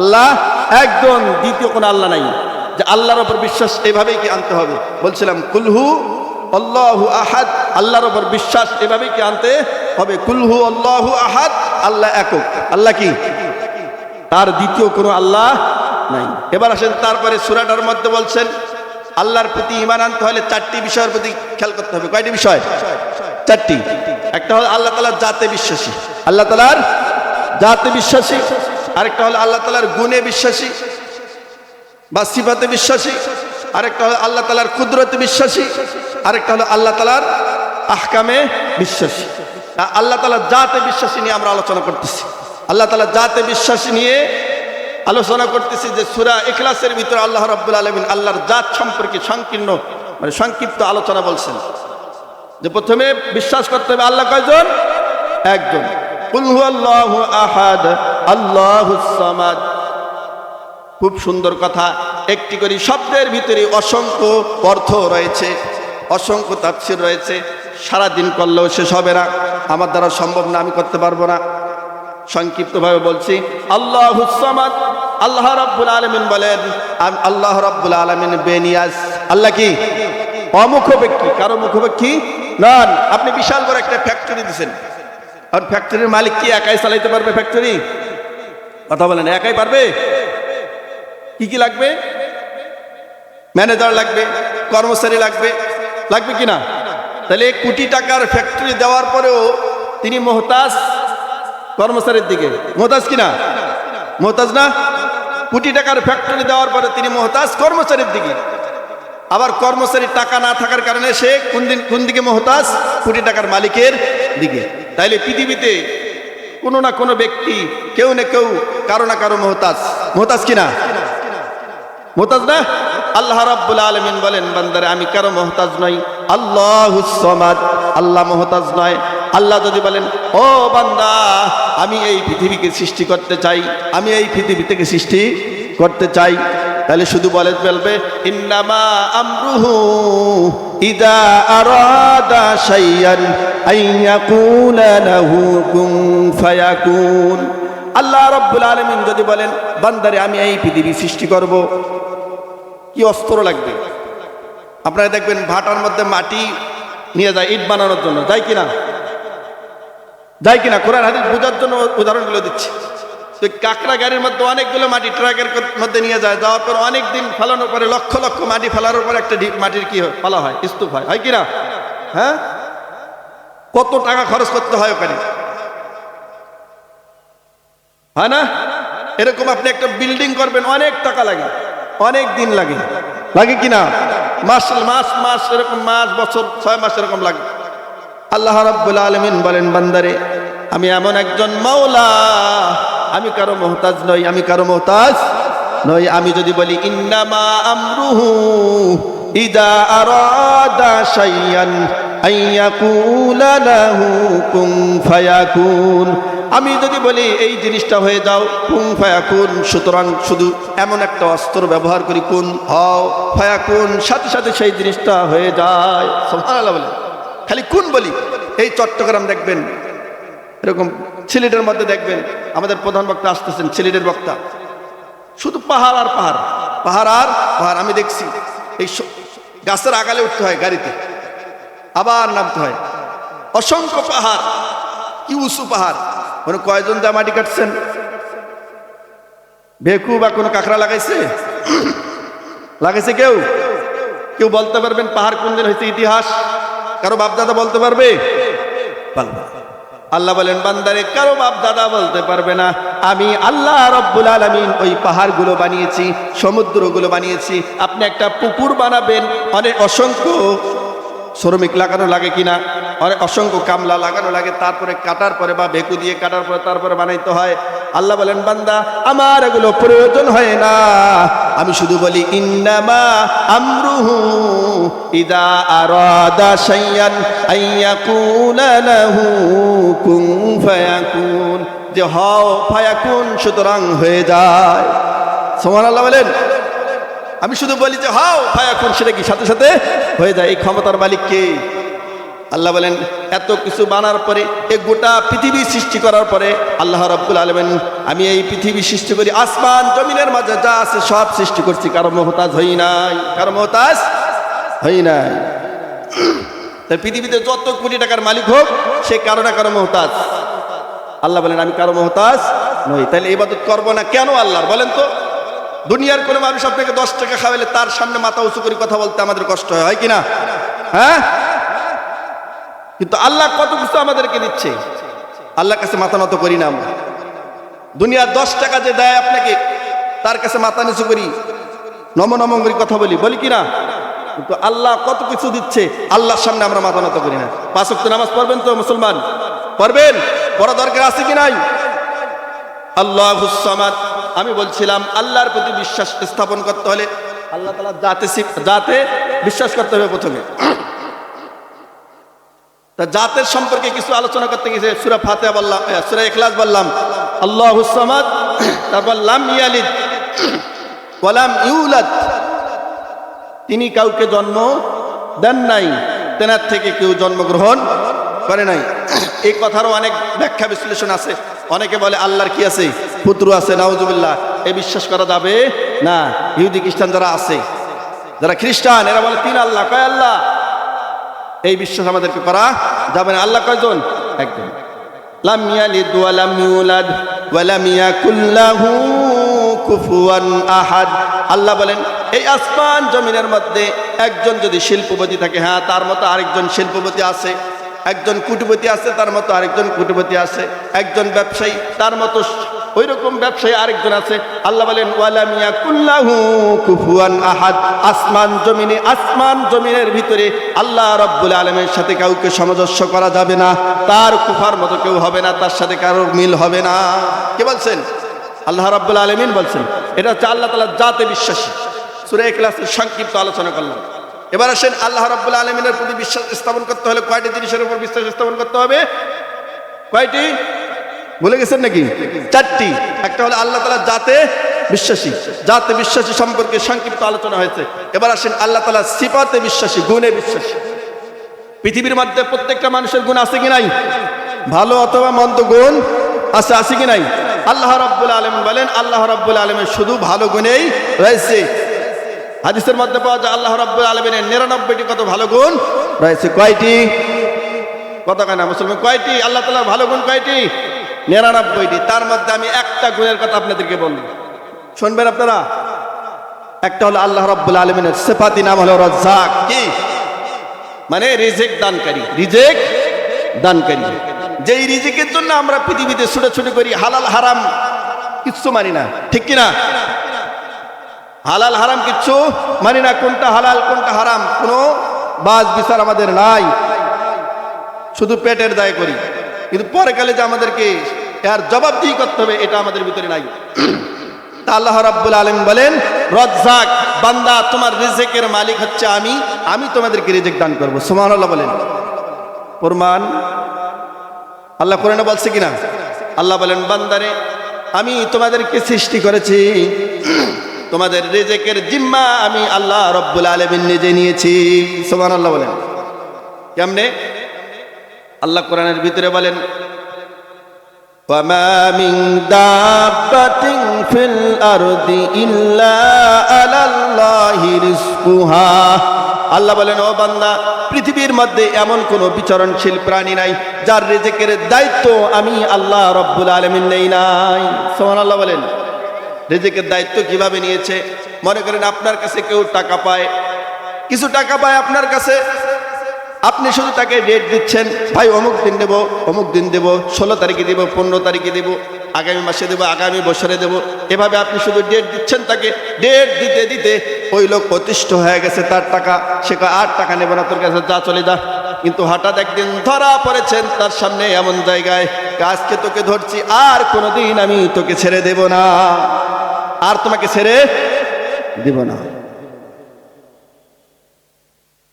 আল্লাহ একজন, দ্বিতীয় কোনো আল্লাহ নাই। যে আল্লাহর উপর বিশ্বাস এভাবেই কি আনতে হবে? বলছিলাম কুলহু আল্লাহু আহাদ, আল্লাহর উপর বিশ্বাস এভাবেই কি আনতে হবে? কুলহু আল্লাহু আহাদ, আল্লাহ একক। আল্লাহ কি? তার দ্বিতীয় কোনো আল্লাহ নাই। এবার আসেন তারপরে সূরাটার মধ্যে বলছেন আল্লাহর প্রতি ঈমান আনতে হলে চারটি বিষয়ের প্রতি খেয়াল করতে হবে। কয়টি বিষয়? চারটি। একটা হলো আল্লাহ তাআলার জাতে বিশ্বাসী, আল্লাহ তাআলার জাতে বিশ্বাসী। আরেকটা হলো আল্লাহ তাআলার গুণে বিশ্বাসী বা সিফাতে বিশ্বাসী। আরেকটা হলো আল্লাহ তাআলার কুদরতে বিশ্বাসী। আরেকটা হলো আল্লাহ তাআলার আহকামে বিশ্বাসী। আল্লাহ তাআলার জাতে বিশ্বাসী নিয়ে আমরা আলোচনা করতেছি। আল্লাহ তাআলার জাতে বিশ্বাসী নিয়ে আলোচনা করতেছি যে সূরা ইখলাসের ভিতরে আল্লাহ রাব্বুল আলামিন আল্লাহর জাত সম্পর্কে সংক্ষিপ্ত আলোচনা বলছেন। যে প্রথমে বিশ্বাস করতে হবে আল্লাহ কয়জন? একজন। কুল হুয়াল্লাহু আহাদ আল্লাহুস সামাদ। খুব সুন্দর কথা। একটি করে শব্দের ভিতরে অসংখ্য অর্থ রয়েছে, অসংখ্য তাফসীর রয়েছে। সারাদিন করলেও শেষ হবে না, আমার দ্বারা সম্ভব না, আমি করতে পারবো না। সংক্ষিপ্তভাবে বলছি, আল্লাহুস সামাদ। আল্লাহ রাব্বুল আলামিন বলেন, আল্লাহ রাব্বুল আলামিন বেনিয়াজ। আল্লাহ কি? অমুখপেক্ষী, কারো মুখপেক্ষী নন। আপনি বিশাল বড় একটা ফ্যাক্টরি দিচ্ছেন, আর ফ্যাক্টরির মালিক কি একাই চালাইতে পারবে ফ্যাক্টরি? কথা বলেন, একাই পারবে? কি কি লাগবে? ম্যানেজার লাগবে, কর্মচারী লাগবে, লাগবে কিনা? তাহলে কোটি টাকার ফ্যাক্টরি দেওয়ার পরেও তিনি মুহতাজ কর্মচারীর দিকে। মুহতাজ কিনা? মুহতাজ না? কোটি টাকার ফ্যাক্টরি দেওয়ার পরে তিনি মুহতাজ কর্মচারীর দিকে। আবার কর্মচারীর টাকা না থাকার কারণে সে কোন দিকে মুহতাজ? কোটি টাকার মালিকের দিকে। তাইলে পৃথিবীতে কোনো না কোনো ব্যক্তি, কেউ না কেউ, কারো না কারো মুহতাজ। মুহতাজ কিনা? মুহতাজ না? আল্লাহ রাব্বুল আলামিন বলেন, বান্দারে আমি কারো মুহতাজ নই। আল্লাহুস সামাদ, আল্লাহ মুহতাজ নয়। আল্লাহ যদি বলেন, ও বান্দা আমি এই পৃথিবীকে সৃষ্টি করতে চাই, আমি এই পৃথিবী থেকে সৃষ্টি করতে চাই, তাহলে শুধু বলবে ইন্নামা আমরুহু ইযা আরাদা শাইআন আইয়াকুলা লাহু কুন ফায়াকুন। আল্লাহ রাব্বুল আলামিন যদি বলেন, বান্দারে আমি এই পৃথিবী সৃষ্টি করব, কি অস্ত্র লাগবে? আপনারা দেখবেন ভাটার মধ্যে মাটি নিয়ে যায় ইট বানানোর জন্য, যায় কিনা? যায় কিনা? কোরআন হাদিস বোঝার জন্য উদাহরণগুলো দিচ্ছি। তো কাকড়া গাড়ির মধ্যে অনেকগুলো মাটি ট্রাকের মধ্যে নিয়ে যায়, যাওয়ার পর অনেক দিন ফেলানোর পরে লক্ষ লক্ষ মাটি ফেলার পর একটা মাটির কি হয়? ফেলা হয়, স্তূপ হয়, হয় কিনা? হ্যাঁ, কত টাকা খরচ করতে হয় ওখানে, হয় না? এরকম আপনি একটা বিল্ডিং করবেন, অনেক টাকা লাগে, অনেক দিন লাগে, লাগে কিনা? মাস মাস মাস এরকম, মাস বছর 6 মাস এরকম লাগে। আল্লাহ রাব্বুল আলামিন বলেন, বান্দারে আমি এমন একজন মাওলা, আমি কারো মুহতাজ নই, আমি কারো মুহতাজ নই। আমি যদি বলি ইন্নামা আমরুহু ইযা আরাদা শাইআন আইয়াকুলা লাহু কুন ফায়াকুন, আমি যদি বলি এই জিনিসটা হয়ে যাও, কুন ফায়াকুন, সুতরাং শুধু এমন একটা অস্ত্র ব্যবহার করি, কুন হও ফায়াকুন, সাথে সাথে সেই জিনিসটা হয়ে যায়। সুবহানাল্লাহ বলে খালি কুন বলি। এই চট্টগ্রাম দেখবেন, এরকম সিলেটের মধ্যে দেখবেন, আমাদের প্রধান বক্তা আসতেছেন, সিলেটের বক্তা, শুধু পাহাড় আর পাহাড়, পাহাড় আর পাহাড়। আমি দেখছি এই গাছের আগালে উঠতে হয় গাড়িতে, আবার নামতে হয়, অসংখ্য পাহাড়, কি উঁচু পাহাড়। মানে কয়জন যা মাটি কাটছেন? ভেকু বা কোনো কাঁকড়া লাগাইছে? লাগাইছে কেউ? কেউ বলতে পারবেন পাহাড় কোন দিন হয়েছে? ইতিহাস কারো বাপদাদা বলতে পারবে? আল্লাহ বলেন, বান্দারে কারো বাপ দাদা বলতে পারবে না, আমি আল্লাহ রাব্বুল আলামিন ওই পাহাড়গুলো বানিয়েছি, সমুদ্রগুলো বানিয়েছি। আপনি একটা পুকুর বানাবেন, অনেক অসংখ্য শ্রমিক লাগানো লাগে কিনা? অনেক অসংখ্য কামলা লাগানো লাগে, তারপরে কাটার পরে বা ভেকু দিয়ে কাটার পরে তারপরে বানাইতে হয়। আল্লাহ বলেন, বান্দা আমার এগুলো প্রয়োজন হয় না, আমি শুধু বলি ইন্নামা আমরুহু ইযা আরাদা শাইআন আইয়াকুলা লাহু কুন ফায়াকুন, যে হও ফায়াকুন, সুতরাং হয়ে যায়। সুবহানাল্লাহ বলেন। আমি শুধু বলি যে হও ফায়াকুন, সেটা কি সাথে সাথে হয়ে যায়। এই ক্ষমতার মালিক কে? আল্লাহ বলেন এত কিছু বানার পরে এই গোটা পৃথিবী সৃষ্টি করার পরে আল্লাহ রাব্বুল আলামিন আমি এই পৃথিবী সৃষ্টি করি, আসমান জমিনের মাঝে যা আছে সব সৃষ্টি করছি, কারো মুহতাজ হই নাই, কারো মুহতাজ হই নাই। তাই পৃথিবীতে যত কোটি টাকার মালিক হোক সে কারো না কারো মুহতাজ। আল্লাহ বলেন আমি কারো মুহতাজ নই। তাহলে ইবাদত করবো না কেন আল্লাহর বলেন তো? দুনিয়ার কোনো মানুষ আপনাকে 10 টাকা খাওয়ালে তার সামনে মাথা উঁচু করে কথা বলতে আমাদের কষ্ট হয় কি না? হ্যাঁ, কিন্তু আল্লাহ কত কিছু আমাদেরকে দিচ্ছে, আল্লাহর কাছে মাথা নত করি না আমরা। দুনিয়ার 10 টাকা যে দেয় আপনাকে তার কাছে মাথা নিচু করি, নম করে কথা বলি কি না? কিন্তু আল্লাহ কত কিছু দিচ্ছে, আল্লাহর সামনে আমরা মাথা নত করি না। 5 ওয়াক্ত নামাজ পড়বেন তো মুসলমান? পড়বেন? পড়া দরকার আছে কি নাই? আল্লাহুস সামাদ। আমি বলছিলাম আল্লাহর প্রতি বিশ্বাস স্থাপন করতে হলে আল্লাহ তাআলা জাতে বিশ্বাস করতে হবে প্রথমে। তা জাতের সম্পর্কে কিছু আলোচনা করতে গেছে সূরা ফাতিহা বললাম, সূরা ইখলাস বললাম আল্লাহুস সামাদ, তারপর লাম ইয়ালিদ ওয়া লাম ইউলাদ, তিনি কাউকে জন্ম দেন নাই, তেনার থেকে কেউ জন্মগ্রহণ করে নাই। এই কথারও অনেক ব্যাখ্যা বিশ্লেষণ আছে। অনেকে বলে আল্লাহর কি আছে, পুত্র আছে, নাউজুবিল্লাহ, এই বিশ্বাস করা যাবে না। ইহুদি খ্রিস্টান যারা আছে, যারা খ্রিস্টান, এরা বলে 3 আল্লাহ, কয় আল্লাহ, এই বিশ্বাস আমাদেরকে করা যাবে না। আল্লাহ কয়জন? একজন। লাম ইয়ালিদ ওয়া লাম ইউলাদ ওয়া লাম ইয়াকুল লাহু কুফুয়ান আহাদ। আল্লাহ বলেন এই আসমান জমিনের মধ্যে একজন যদি শিল্পপতি থাকে, হ্যাঁ তার মতো আরেকজন শিল্পপতি আছে, একজন কুটিপতি আছে তার মতো আরেকজন কুটিপতি আছে, একজন ব্যবসায়ী তার মতো ওই রকম ব্যবসায়ী আরেকজন আছে। আল্লাহ বলেন ওয়ালাম ইয়াকুল্লাহু কুফুয়ান আহাদ। আসমান জমিনের ভিতরে আল্লাহ রাব্বুল আলামিনের সাথে কাউকে সামঞ্জস্য করা যাবে না, তার কুফার মতো কেউ হবে না, তার সাথে কারোর মিল হবে না। কে বলছেন? আল্লাহ রাব্বুল আলামিন বলছেন। এটা হচ্ছে আল্লাহ তাআলার জাতে বিশ্বাসী। সূরা ইখলাসের সংক্ষিপ্ত আলোচনা করলাম। এবার আসেন আল্লাহ রাব্বুল আলামিনের প্রতি বিশ্বাস স্থাপন করতে হলে কয়টি জিনিসের উপর বিশ্বাস স্থাপন করতে হবে? কয়টি ভুলে গেছেন নাকি? 4টি। একটা হলো আল্লাহ তাআলার জাতে বিশ্বাসী। জাতে বিশ্বাসী সম্পর্কে সংক্ষিপ্ত আলোচনা হয়েছে। এবার আসেন আল্লাহ তাআলার সিফাতে বিশ্বাসী, গুণে বিশ্বাসী। পৃথিবীর মধ্যে প্রত্যেকটা মানুষের গুণ আছে কি নাই? ভালো অথবা মন্দ গুণ আছে কি নাই? আল্লাহ রাব্বুল আলামিন বলেন আল্লাহ রাব্বুল আলামিন শুধু ভালো গুণেই রয়েছে। হাদিসের মধ্যে পাওয়া যায় আল্লাহ রাব্বুল আলামিনের 99টি কত ভালো গুণ রয়েছে। কয়টি? কত কেনা মুসলমান? কয়টি? আল্লাহ তাআলার ভালো গুণ কয়টি? 99টি। তার মধ্যে আমি একটা গুণের কথা আপনাদেরকে বলবো, শুনবেন আপনারা। একটা হলো আল্লাহ রাব্বুল আলামিনের সিফাতি নাম হলো রাজ্জাক। কি মানে? রিজিক দানকারী। রিজিক দানকারী। যেই রিজিকের জন্য আমরা পৃথিবীতে ছুটাছুটি করি, হালাল হারাম কিচ্ছু মানি না, ঠিক কিনা? হালাল হারাম কিচ্ছু মানি না। কোনটা হালাল কোনটা হারাম কোনো বাজ বিচার আমাদের নাই, শুধু পেটের দায় করি। কিন্তু পরে কালে যে আমাদেরকে এর জবাবদিহি করতে হবে এটা আমাদের ভিতরে নাই। তা আল্লাহ রাব্বুল আলামিন বলেন রাজ্জাক, বান্দা তোমার রিজিকের মালিক হচ্ছে আমি তোমাদেরকে রিজিক দান করব। সুবহানাল্লাহ বলেন। প্রমাণ আল্লাহ কোরআনে বলছে কিনা? আল্লাহ বলেন বান্দারে আমি তোমাদেরকে সৃষ্টি করেছি, তোমাদের রিজিকের জিম্মা আমি আল্লাহ রাব্বুল আলামিন নিজে নিয়েছি। সুবহানাল্লাহ বলেন। কেমনে? আল্লাহ কোরআনের ভিতরে বলেন ওয়ামা মিন দাব্বাতিন ফিল আরদি ইল্লা আলাল্লাহি রিজকুহা। আল্লাহ বলেন ও বান্দা পৃথিবীর মধ্যে এমন কোনো বিচরণশীল প্রাণী নাই যার রিজিকের দায়িত্ব আমি আল্লাহ রাব্বুল আলামিন নেই নাই। সুবহানাল্লাহ বলেন। রিজিকের দায়িত্ব কিভাবে নিয়েছে? মনে করেন আপনার কাছে কেউ টাকা পায়, কিছু টাকা পায় আপনার কাছে, আপনি শুধু তাকে ডেট দিচ্ছেন, ভাই অমুক দিন দেবো, অমুক দিন দেবো, 16 তারিখে দেবো, 15 তারিখে দেবো, আগামী মাসে দেবো, আগামী বছরে দেবো। এভাবে আপনি শুধু ডেট দিচ্ছেন তাকে। ডেট দিতে দিতে ওই লোক অতিষ্ঠ হয়ে গেছে, তার টাকা সে আর টাকা নেব না তোর কাছে, যা চলে যা। কিন্তু হঠাৎ একদিন ধরা পড়েছেন তার সামনে এমন জায়গায়, আজকে তোকে ধরছি, আর কোনোদিন আমি তোকে ছেড়ে দেব না, আর তোমাকে ছেড়ে দেব না,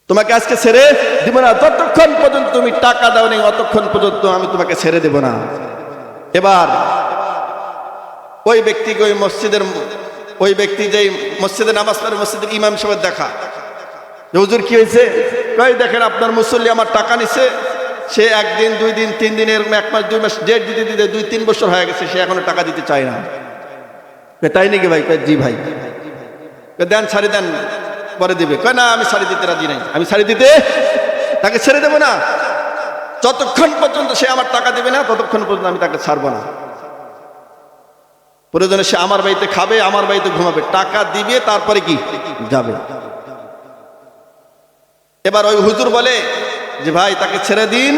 তোমাকে আজকে ছেড়ে দিব না, যতক্ষণ পর্যন্ত তুমি টাকা দাও নেই অতক্ষণ পর্যন্ত আমি তোমাকে ছেড়ে দেব না। এবার ওই ব্যক্তিকে ওই ব্যক্তি যেই মসজিদে নামাজ পড়ে, মসজিদের ইমাম সাহেব দেখা, হুজুর কি হয়েছে? কই দেখেন আপনার মুসল্লি আমার টাকা নিছে, সে একদিন 2 দিন 3 দিন এরকম 1 মাস 2 মাস ডেট দিতে দিতে 2-3 বছর হয়ে গেছে, সে এখনো টাকা দিতে চায় না। তাই নাকি ভাই? জি ভাই। দেন, শাড়ি দেন, পরে দিবে। কয় না, আমি শাড়ি দিতে রাজি নাই, আমি শাড়ি দিতে তাকে ছেড়ে দেবো না। যতক্ষণ পর্যন্ত সে আমার টাকা দিবে না ততক্ষণ পর্যন্ত আমি তাকে ছাড়বো না। প্রয়োজনে সে আমার বাড়িতে খাবে, আমার বাড়িতে ঘুমাবে, টাকা দিবে তারপরে কি যাবে। এবার ওই হুজুর বলে যে ভাই তাকে ছেড়ে দিন,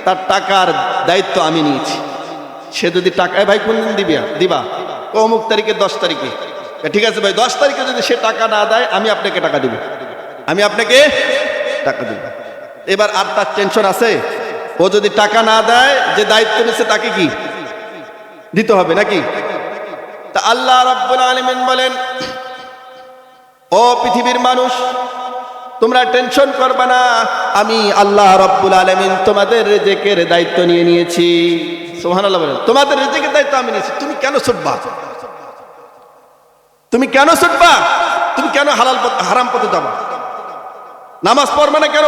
তার টাকার দায়িত্ব আমি নিয়েছি। সে যদি টাকা, ভাই কোন দিন দিবা? অমুক তারিখে 10 তারিখে। ঠিক আছে ভাই, 10 তারিখে যদি সে টাকা না দেয় আমি আপনাকে টাকা দিব, আমি আপনাকে টাকা দিব। এবার আর তার টেনশন আছে? ও যদি টাকা না দেয়, যে দায়িত্ব নিচ্ছে তাকে কি দিতে হবে নাকি? তা আল্লাহ রাব্বুল আলামিন বলেন, ও পৃথিবীর মানুষ, তোমরা টেনশন করবে না, আমি আল্লাহ রাব্বুল আলামিন তোমাদের রিজিকের দায়িত্ব নিয়ে নিয়েছি। সুবহানাল্লাহ বলেন, তোমাদের রিজিকের দায়িত্ব আমি নিয়েছি। তুমি কেন ছুটবা? তুমি কেন ছুটবা? তুমি কেন হারাম পথে যাবা? নামাজ পড়বে না কেন?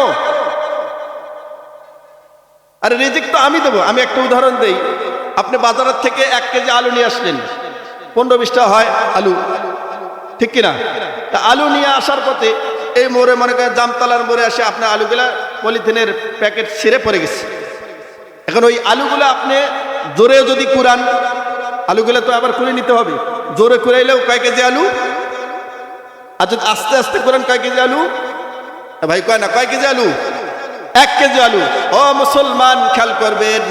আরে রিজিক তো আমি দেবো। আমি একটা উদাহরণ দেই। আপনি বাজারের থেকে 1 কেজি আলু নিয়ে আসলেন, 15-20 টাকা হয় আলু, ঠিক কিনা? তা আলু নিয়ে আসার পথে এই মোড়ে, মনে করেন জামতলার মোড়ে আসে আপনার আলুগুলা পলিথিনের প্যাকেট ছিঁড়ে পড়ে গেছে। এখন ওই আলুগুলো আপনি জোরে যদি কুরান, আলুগুলো তো আবার কুড়ে নিতে হবে, জোরে কুড়াইলেও কয় কেজি আলু, আর যদি আস্তে আস্তে কুরান কয় কেজি আলু? ভাই কয় না, কয় কেজি আলু? 1 কেজি আলু। ও মুসলমান, খেয়াল করবেন,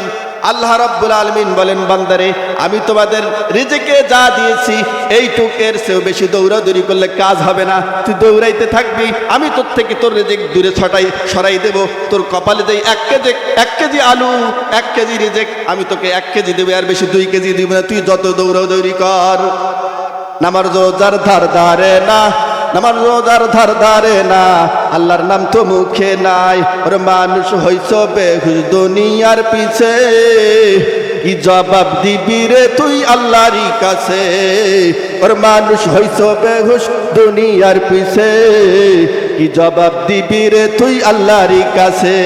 আল্লাহ রাব্বুল আলামিন বলেন, বান্দারে আমি তোমাদের রিজিকে যা দিয়েছি এইটুকের চেয়েও বেশি দৌড়াদৌড়ি করলে কাজ হবে না। তুই দৌড়াইতে থাকবি, আমি তোর থেকে তোর রিজিক দূরে সরাই দেব। তোর কপালে যেই 1 কেজি আলু, 1 কেজি রিজিক, আমি তোকে 1 কেজি দেবে, আর বেশি 2 কেজি দিব না। তুই যত দৌড়াদৌড়ি কর। নামার রোজার ধার ধারে না, নামার রোজার ধার ধারে না, আল্লাহর নাম তো মুখে নাই। ওর মানুষ হইছ বেহুশ দুনিয়ার পিছে, কি জবাব দিবি রে তুই আল্লাহরই কাছে? ওর মানুষ হইছ বেহুশ দুনিয়ার পিছে, কি জবাব দিবি রে তুই আল্লাহরই কাছে?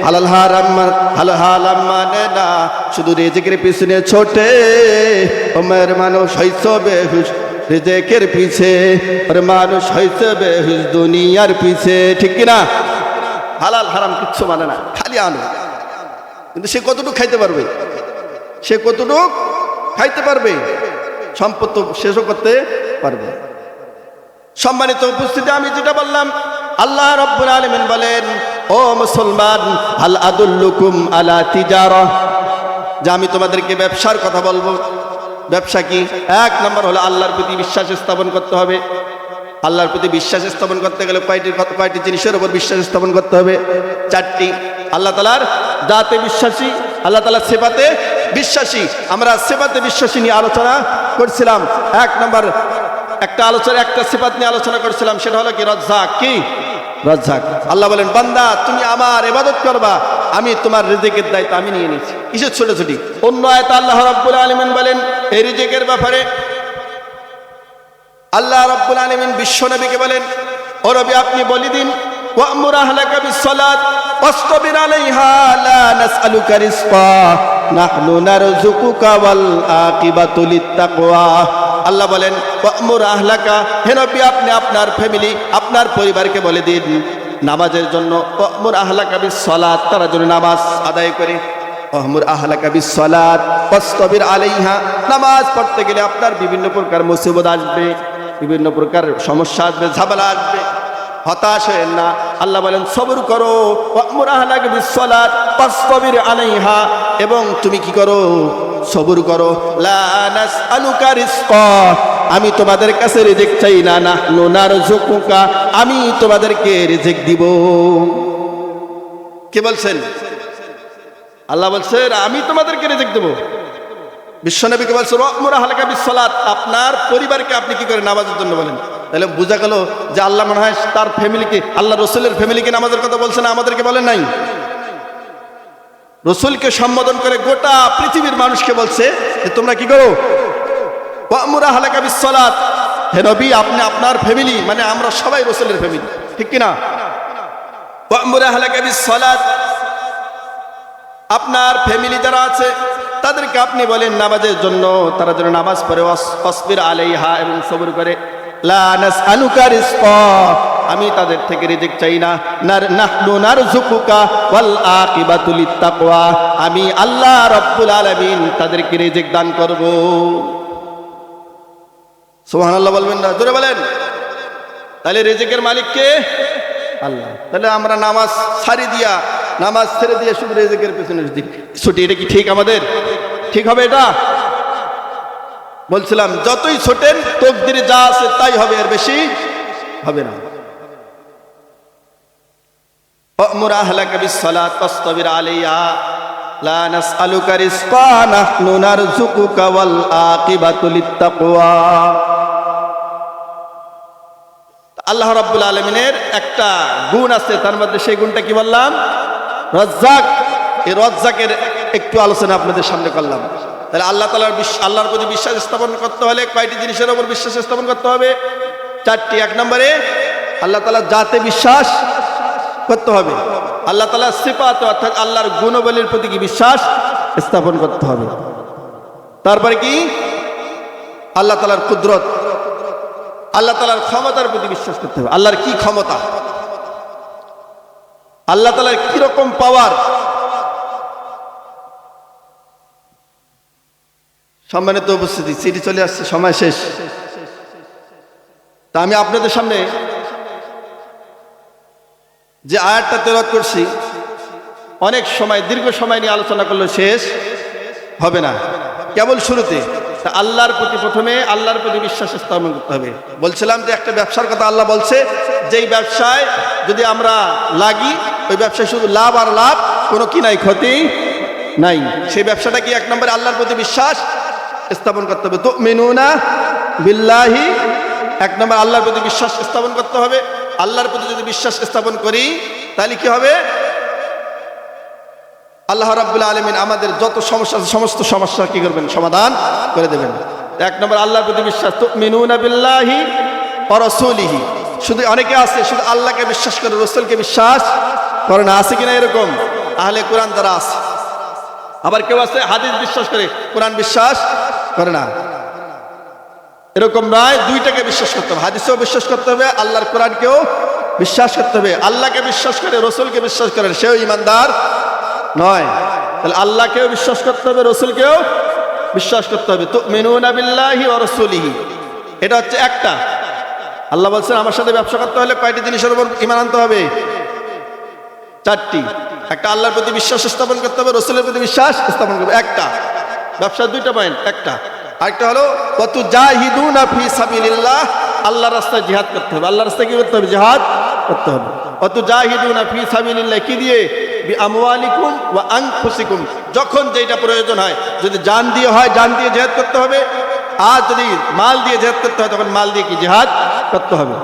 হালাল হারাম মানে না, শুধু রিজিকের পিছনে ছোটে। ওমের মানুষ হইছ বেহুশ রিজিকের পিছে, আর মানুষ হইছে বেহুশ দুনিয়ার পিছে, ঠিক কিনা? হালাল হারাম কিচ্ছু মানে না, খালি আনো। কিন্তু সে কতটুকু খাইতে পারবে? সে কতটুকু খাইতে পারবে? সম্পদ তো শেষও করতে পারবে। সম্মানিত উপস্থিতি, আমি যেটা বললাম, আল্লাহ রাব্বুল আলামিন বলেন, ও মুসলমান, হাল আদুল্লুকুম আলা তিজারা, যে আমি তোমাদেরকে ব্যবসার কথা বলবো। ব্যবসা কি? 1 নম্বর হলো আল্লাহর প্রতি বিশ্বাস স্থাপন করতে হবে। আল্লাহর প্রতি বিশ্বাস স্থাপন করতে গেলে কয়টি জিনিসের উপর বিশ্বাস স্থাপন করতে হবে? 4টি। আল্লাহ তাআলার জাতে বিশ্বাসী, আল্লাহ তাআলার সিফাতে বিশ্বাসী। আমরা সিফাতে বিশ্বাসী নিয়ে আলোচনা করছিলাম। 1 নম্বর একটা সিফাত নিয়ে আলোচনা করছিলাম, সেটা হলো কি? রাজ্জাক। কি? রাজ্জাক। আল্লাহ বলেন, বান্দা তুমি আমার ইবাদত করবা, আমি তোমার রিজিকের দায়িত্ব আমি নিয়ে নিয়েছি। কিসের ছোটাছুটি? অন্য আয়াতে আল্লাহ রাব্বুল আলামিন বলেন এই রিজিকের ব্যাপারে, আল্লাহ রাব্বুল আলামিন বিশ্ব নবীকে বলেন, ও নবী আপনি বলে দিন, ওয়া'মুর আহলাকা বিস-সালাত ওয়াসতাবির আলাইহা লা নাসআলুকা রিজকা নাহনু নারযুকুকা ওয়াল আকিবাতু লিত-তাকওয়া। আল্লাহ বলেন, ওয়া'মুর আহলাকা, হে নবী আপনি আপনার ফ্যামিলি, আপনার পরিবারকে বলে দিন নামাজের জন্য। ওয়া'মুর আহলাকা বিস-সালাত, তারা যেন নামাজ আদায় করে। ওয়া'মুর আহলাকা বিস-সালাত ওয়াসতাবির আলাইহা, নামাজ পড়তে গেলে আপনার বিভিন্ন প্রকার মুসিবত আসবে, বিভিন্ন প্রকার সমস্যা আসবে, ঝামেলা আসবে, হতাশ হয়েন না। আল্লাহ বলেন সবর করো। ওয়া'মুর আহলাকা বিস-সালাত ওয়াসতাবির আলাইহা, এবং তুমি কি করো? সবর করো। লা নাসআলুকা রিজকা, আমি তোমাদের কাছে রিজিক চাই না, নাহনু নারযুকুকা, আমি তোমাদেরকে রিজিক দিব। কে বলছেন? আল্লাহ বলছেন আমি তোমাদেরকে রিজিক দেব। বিশ্বনবীকে বলছে ওয়া'মুর আহলাকা বিস-সালাত, আপনার পরিবারকে আপনি কি করে? নামাজের জন্য বলেন। তাহলে বোঝা গেল যে আল্লাহ মনে হয় তার ফ্যামিলিকে, আল্লাহ রসুলের ফ্যামিলিকে নামাজের কথা বলছে না, আমাদেরকে বলেন নাই। রসুলকে সম্বোধন করে গোটা পৃথিবীর মানুষকে বলছে যে তোমরা কি করো? ওয়া'মুর আহলাকা বিস-সালাত, হে নবী আপনি আপনার ফ্যামিলি, মানে আমরা সবাই রসুলের ফ্যামিলি, ঠিক কিনা? ওয়া'মুর আহলাকা বিস-সালাত, আপনার ফ্যামিলি যারা আছে তাদেরকে আপনি বলেন নামাজের জন্য তারা যেন নামাজ পড়ে, ওয়াসবির আলাইহা, এবং সবর করে। লা নাসআলুকা রিজকা, আমি তাদের থেকে রিজিক চাই না। নাহনু নারযুকুকা ওয়াল আকিবাতু লিত-তাকওয়া, আমি আল্লাহ রাব্বুল আলামিন তাদেরকে রিজিক দান করব। সুবহানাল্লাহ বলবেন না? জোরে বলেন। তাহলে রিজিকের মালিক কে? আল্লাহ। তাহলে আমরা নামাজ ছেড়ে দিয়ে শুধু রিজিকের পেছনে ছুটি, এটা কি ঠিক? আমাদের ঠিক হবে এটা? বলছিলাম যতই ছোটেন তকদিরে যা আছে তাই হবে, এর বেশি হবে না। ওয়া'মুর আহলাকা বিস-সালাত ওয়াসতাবির আলাইহা লা নাসআলুকা রিজকা নাহনু নারযুকুকা ওয়াল আকিবাতু লিত-তাকওয়া। আল্লাহ রাব্বুল আলামিনের একটা গুণ আছে, তার মধ্যে সেই গুণটা কি বললাম? রাজ্জাক। এই রাজ্জাকের একটু আলোচনা আপনাদের সামনে করলাম। তাহলে আল্লাহর প্রতি বিশ্বাস স্থাপন করতে হলে কয়টি জিনিসের উপর বিশ্বাস স্থাপন করতে হবে? 4টি। 1 নম্বরে আল্লাহ তাআলার জাতে বিশ্বাস করতে হবে। আল্লাহ তাআলার সিফাত অর্থাৎ আল্লাহর গুণাবলীর প্রতি কি বিশ্বাস স্থাপন করতে হবে। তারপরে কি? আল্লাহ তাআলার কুদরত, আল্লাহ তাআলার ক্ষমতার প্রতি বিশ্বাস করতে হবে। আল্লাহর কি ক্ষমতা, আল্লাহ তাআলার কি রকম পাওয়ার। সম্মানিত উপস্থিতি, চিঠি চলে আসছে, সময় শেষ। তা আমি আপনাদের সামনে যে আয়াতটা তেলাওয়াত করছি, অনেক সময় দীর্ঘ সময় নিয়ে আলোচনা করলে শেষ হবে না। কেবল শুরুতে তা আল্লাহর প্রতি প্রথমে আল্লাহর প্রতি বিশ্বাস স্থাপন করতে হবে। বলছিলাম যে একটা ব্যবসার কথা আল্লাহ বলছে, যেই ব্যবসায় যদি আমরা লাগি ওই ব্যবসায় শুধু লাভ আর লাভ, কোনো কি নাই, ক্ষতি নাই। সেই ব্যবসাটা কি? 1 নম্বরে আল্লাহর প্রতি বিশ্বাস স্থাপন করতে হবে। তুমিনুনা বিল্লাহি, 1 নম্বর আল্লাহর প্রতি বিশ্বাস স্থাপন করতে হবে। আল্লাহর প্রতি যদি বিশ্বাস স্থাপন করি তাহলে কি হবে? আল্লাহ রাব্বুল আলামিন আমাদের যত সমস্যা আছে সমস্ত সমস্যা কি করবেন? সমাধান করে দেবেন। 1 নম্বর আল্লাহর প্রতি বিশ্বাস। তুমিনুনা বিল্লাহি ওয়া রাসূলিহি, শুধু অনেকে আছে শুধু আল্লাহকে বিশ্বাস করে রাসূলকে বিশ্বাস করে না। আছে কিনা এরকম? আহলে কোরআন যারা আছে। আবার কেউ আছে হাদিস বিশ্বাস করে, কোরআন বিশ্বাস করে না। এরকম নয়, দুইটাকে বিশ্বাস করতে হবে। হাদিসেও বিশ্বাস করতে হবে, আল্লাহর কোরআনকেও বিশ্বাস করতে হবে। আল্লাহকে বিশ্বাস করে রাসূলকে বিশ্বাস করেন, সেও ইমানদার নয়। তাহলে আল্লাহকেও বিশ্বাস করতে হবে, রাসূলকেও বিশ্বাস করতে হবে। তুমিনুনা বিল্লাহি ওয়া রাসূলিহি, এটা হচ্ছে একটা। আল্লাহ বলছেন আমার সাথে ব্যবসা করতে হলে কয়টি জিনিসের উপর ঈমান আনতে হবে? 4টি। একটা আল্লাহর প্রতি বিশ্বাস স্থাপন করতে হবে, রাসূলের প্রতি বিশ্বাস স্থাপন করতে হবে, একটা। ব্যবসার 2টা পয়েন্ট, একটা। আরেকটা হলো ওয়াতুজাহিদুনা ফি সাবিলিল্লাহ, আল্লাহর রাস্তায় জিহাদ করতে হবে। আল্লাহর রাস্তায় কি করতে হবে? জিহাদ করতে হবে। ওয়াতুজাহিদুনা ফি সাবিলিল্লাহ কি দিয়ে? বিআমওয়ালিকুম ওয়া আনফুসিকুম, যখন যেটা প্রয়োজন হয়, যদি জান দিয়ে হয় জান দিয়ে জিহাদ করতে হবে, আর যদি মাল দিয়ে জিহাদ করতে হয় তখন মাল দিয়ে কি জিহাদ করতে হবে।